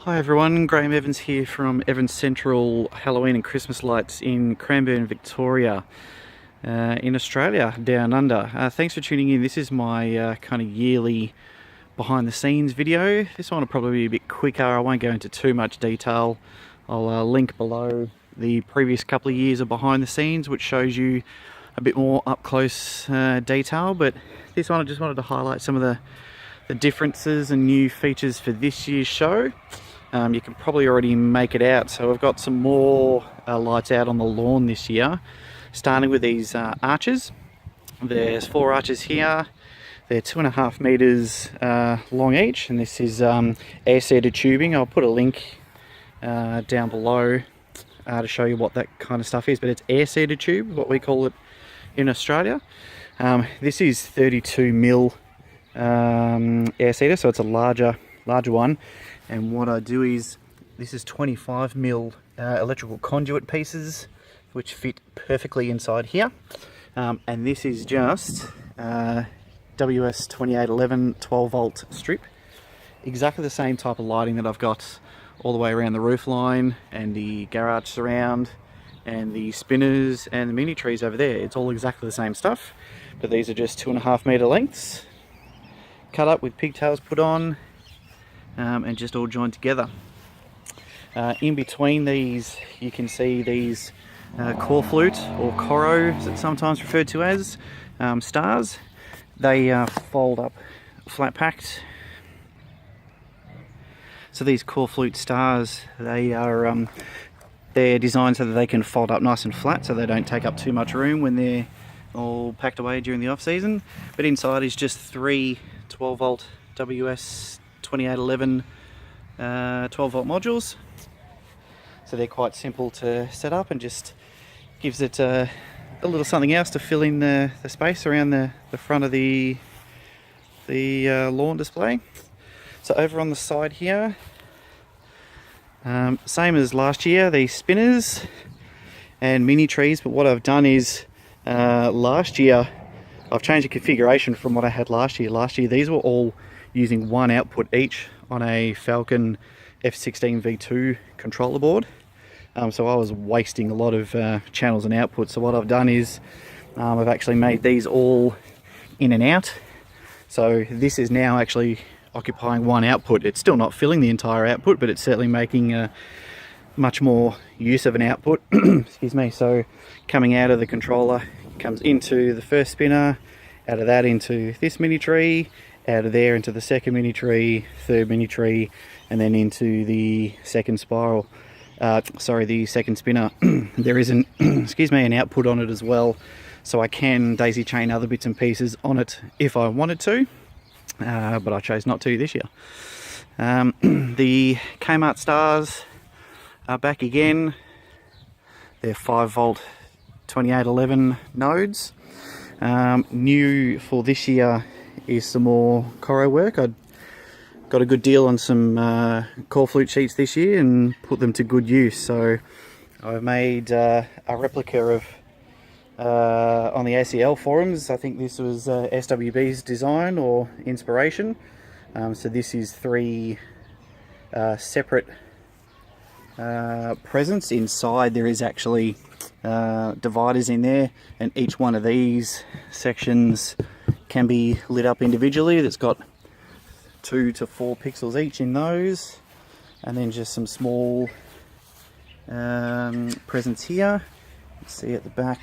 Hi everyone, Graham Evans here from Evans Central Halloween and Christmas Lights in Cranbourne, Victoria, in Australia, down under. Thanks for tuning in. This is my kind of yearly behind the scenes video. This one will probably be a bit quicker. I won't go into too much detail. I'll link below the previous couple of years of behind the scenes, which shows you a bit more up close detail, but this one I just wanted to highlight some of the differences and new features for this year's show. You can probably already make it out, so we've got some more lights out on the lawn this year, starting with these arches. There's 4 arches here. They're 2.5 meters long each, and this is air seeded tubing. I'll put a link down below to show you what that kind of stuff is, but it's air seeded tube, what we call it in Australia. This is 32 mil air seeder, so it's a larger one. And what I do is, this is 25 mil electrical conduit pieces, which fit perfectly inside here. And this is just WS2811 12 volt strip. Exactly the same type of lighting that I've got all the way around the roof line and the garage surround and the spinners and the mini trees over there. It's all exactly the same stuff, but these are just 2.5 meter lengths, cut up with pigtails put on, and just all joined together. In between these, you can see these core flute, or coro as it's sometimes referred to as, stars. They fold up flat packed. So these core flute stars, they're designed so that they can fold up nice and flat, so they don't take up too much room when they're all packed away during the off season. But inside is just 3 12 volt WS2811 12 volt modules, so they're quite simple to set up and just gives it a little something else to fill in the space around the front of the lawn display. So over on the side here, same as last year, these spinners and mini trees, but what I've done is last year I've changed the configuration from what I had last year. Last year these were all using one output each on a Falcon F16 V2 controller board. So I was wasting a lot of channels and outputs. So what I've done is I've actually made these all in and out. So this is now actually occupying one output. It's still not filling the entire output, but it's certainly making much more use of an output. Excuse me. So coming out of the controller, comes into the first spinner, out of that into this mini tree, out of there into the second mini tree, third mini tree, and then into the second spiral. The second spinner. There is an excuse me, an output on it as well, so I can daisy chain other bits and pieces on it if I wanted to, but I chose not to this year. The Kmart stars are back again. They're 5 volt 2811 nodes. New for this year is some more coro work. I got a good deal on some core flute sheets this year and put them to good use. So I made a replica of on the ACL forums. I think this was SWB's design or inspiration. So this is 3 separate presents. Inside there is actually dividers in there, and each one of these sections can be lit up individually. That's got 2 to 4 pixels each in those, and then just some small presents here. Let's see at the back.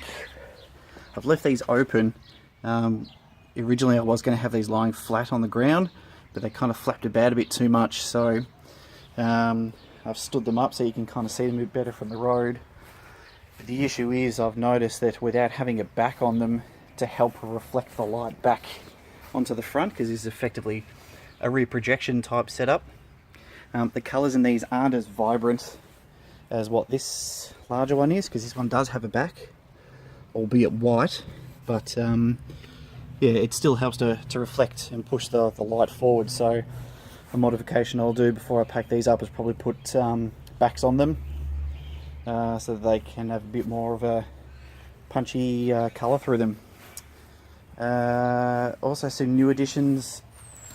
I've left these open. Originally I was going to have these lying flat on the ground, but they kind of flapped about a bit too much, so I've stood them up so you can kind of see them a bit better from the road. But the issue is, I've noticed that without having a back on them to help reflect the light back onto the front, because this is effectively a rear projection type setup, the colours in these aren't as vibrant as what this larger one is, because this one does have a back, albeit white, but yeah, it still helps to reflect and push the light forward. So a modification I'll do before I pack these up is probably put backs on them, so that they can have a bit more of a punchy colour through them. Also some new additions.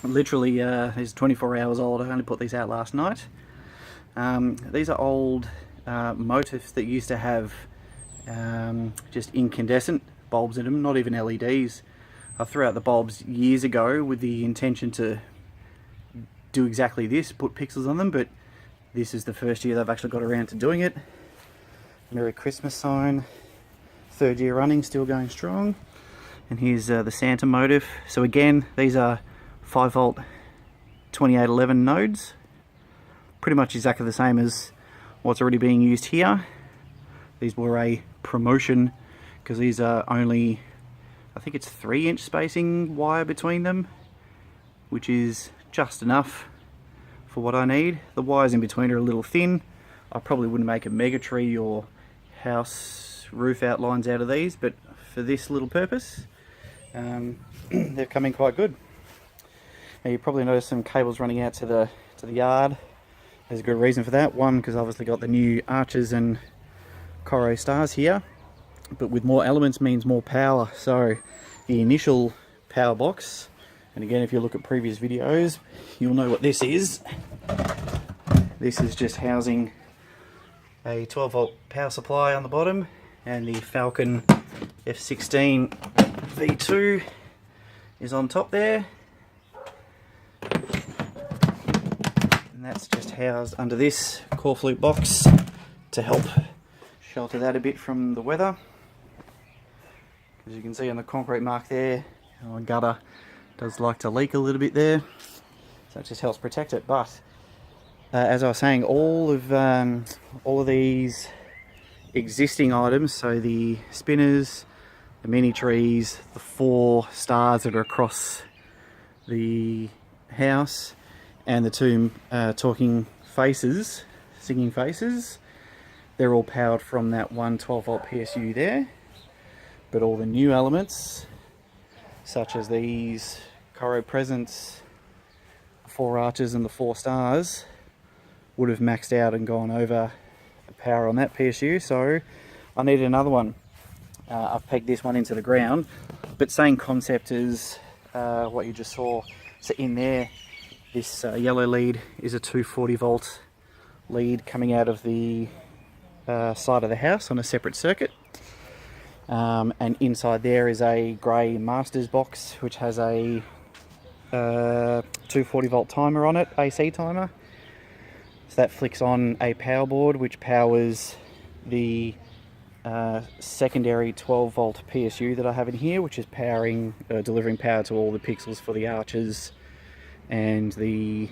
Literally, these are 24 hours old. I only put these out last night. These are old motifs that used to have just incandescent bulbs in them, not even LEDs. I threw out the bulbs years ago with the intention to do exactly this, put pixels on them, but this is the first year they've actually got around to doing it. Merry Christmas sign, 3rd year running, still going strong. And here's the Santa motif. So again, these are 5 volt 2811 nodes, pretty much exactly the same as what's already being used here. These were a promotion because these are only, I think it's 3-inch spacing wire between them, which is just enough for what I need. The wires in between are a little thin. I probably wouldn't make a mega tree or house roof outlines out of these, but for this little purpose, they're coming quite good. Now you probably noticed some cables running out to the yard. There's a good reason for that. One, because obviously got the new arches and Coro stars here, but with more elements means more power. So the initial power box, and again if you look at previous videos you'll know what this is. This is just housing a 12 volt power supply on the bottom, and the Falcon F16 V2 is on top there, and that's just housed under this core flute box to help shelter that a bit from the weather. As you can see on the concrete mark there, our gutter does like to leak a little bit there, so it just helps protect it. But as I was saying, all of these existing items, so the spinners, the mini trees, the 4 stars that are across the house, and the 2 talking faces, singing faces, they're all powered from that one 12 volt PSU there. But all the new elements, such as these Coro presents, 4 arches and the 4 stars, would have maxed out and gone over the power on that PSU, so I needed another one. I've pegged this one into the ground, but same concept as what you just saw. So in there, this yellow lead is a 240 volt lead coming out of the side of the house on a separate circuit, and inside there is a grey Masters box which has a 240 volt timer on it, AC timer. So that flicks on a power board which powers the secondary 12 volt PSU that I have in here, which is powering, delivering power to all the pixels for the arches and the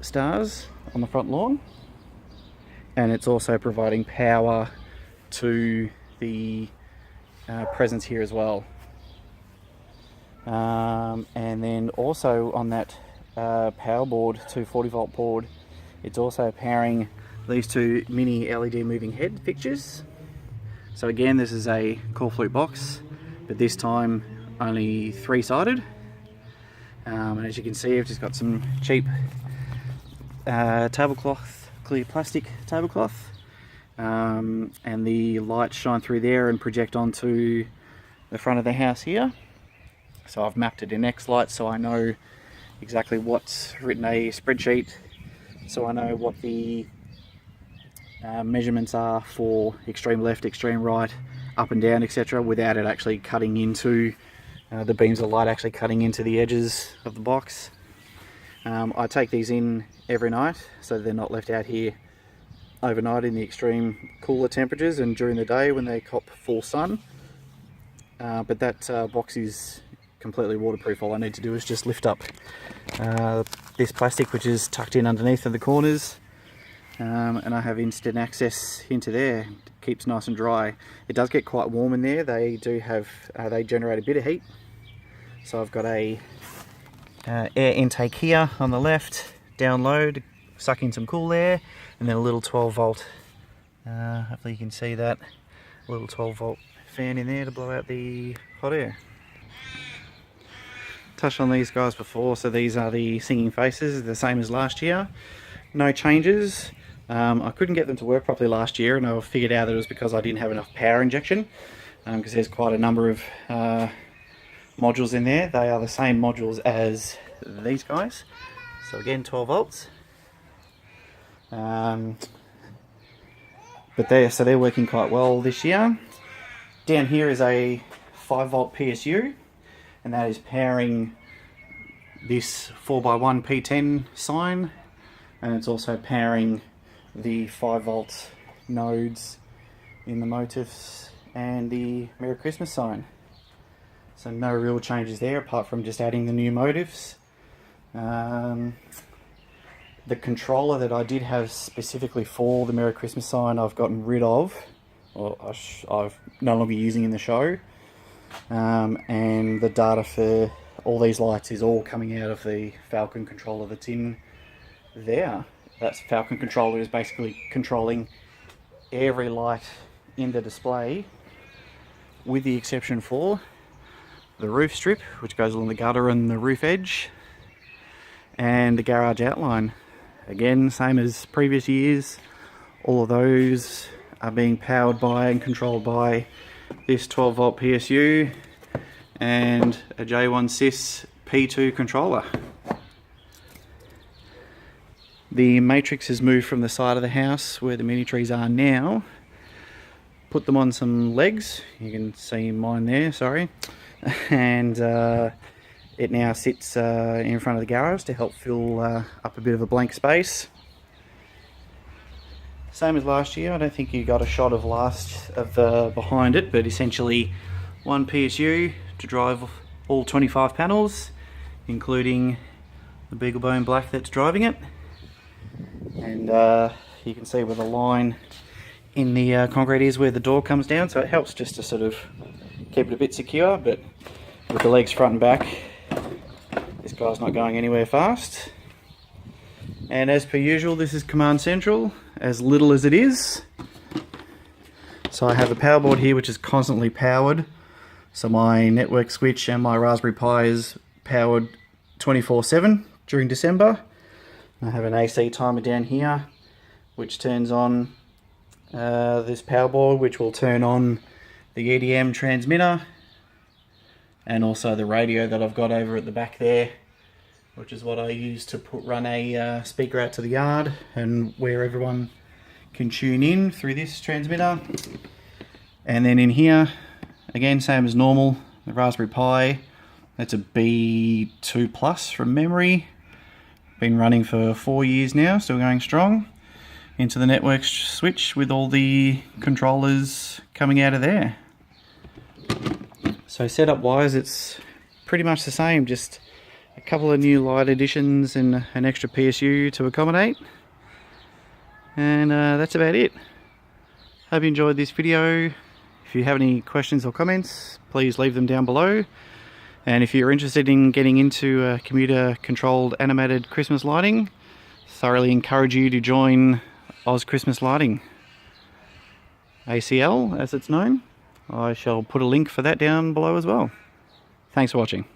stars on the front lawn. And it's also providing power to the presents here as well. And then also on that power board, 240 volt board, it's also powering these 2 mini LED moving head fixtures. So again, this is a core flute box, but this time only 3-sided. And as you can see, I've just got some cheap tablecloth, clear plastic tablecloth, and the lights shine through there and project onto the front of the house here. So I've mapped it in X-Light so I know exactly what's written, a spreadsheet, so I know what the measurements are for extreme left, extreme right, up and down, etc., without it actually cutting into the beams of light, actually cutting into the edges of the box. I take these in every night so they're not left out here overnight in the extreme cooler temperatures and during the day when they cop full sun. But that box is completely waterproof. All I need to do is just lift up this plastic, which is tucked in underneath of the corners, and I have instant access into there. It keeps nice and dry. It does get quite warm in there. They do have, they generate a bit of heat. So I've got a air intake here on the left, down low to suck in some cool air, and then a little 12 volt, hopefully you can see that, a little 12 volt fan in there to blow out the hot air. Touched on these guys before, so these are the singing faces, the same as last year, no changes. I couldn't get them to work properly last year, and I figured out that it was because I didn't have enough power injection, because there's quite a number of modules in there. They are the same modules as these guys, So again, 12 volts. But they're working quite well this year. Down here is a 5 volt PSU, and that is powering this 4x1 P10 sign, and it's also powering the 5 volt nodes in the motifs and the Merry Christmas sign. So no real changes there apart from just adding the new motifs. The controller that I did have specifically for the Merry Christmas sign I've gotten rid of, or I've no longer using in the show, and the data for all these lights is all coming out of the Falcon controller that's in there. That Falcon controller is basically controlling every light in the display, with the exception for the roof strip, which goes along the gutter and the roof edge, and the garage outline. Again, same as previous years, all of those are being powered by and controlled by this 12 volt PSU and a J1sys P2 controller. The matrix has moved from the side of the house where the mini trees are now, put them on some legs, you can see mine there, sorry, and it now sits in front of the garage to help fill up a bit of a blank space. Same as last year, I don't think you got a shot of behind it, but essentially one PSU to drive all 25 panels, including the BeagleBone Black that's driving it. And you can see where the line in the concrete is where the door comes down, so it helps just to sort of keep it a bit secure, but with the legs front and back, this guy's not going anywhere fast. And as per usual, this is Command Central, as little as it is. So I have a power board here which is constantly powered. So my network switch and my Raspberry Pi is powered 24/7 during December. I have an AC timer down here which turns on this power board, which will turn on the EDM transmitter, and also the radio that I've got over at the back there, which is what I use to run a speaker out to the yard and where everyone can tune in through this transmitter. And then in here, again, same as normal, the Raspberry Pi. That's a B2 Plus from memory. Been running for 4 years now, still going strong. Into the network switch with all the controllers coming out of there. So setup wise, it's pretty much the same, just a couple of new light additions and an extra PSU to accommodate. And that's about it. Hope you enjoyed this video. If you have any questions or comments, please leave them down below. And if you're interested in getting into computer controlled animated Christmas lighting, thoroughly encourage you to join AusChristmasLighting, ACL as it's known. I shall put a link for that down below as well. Thanks for watching.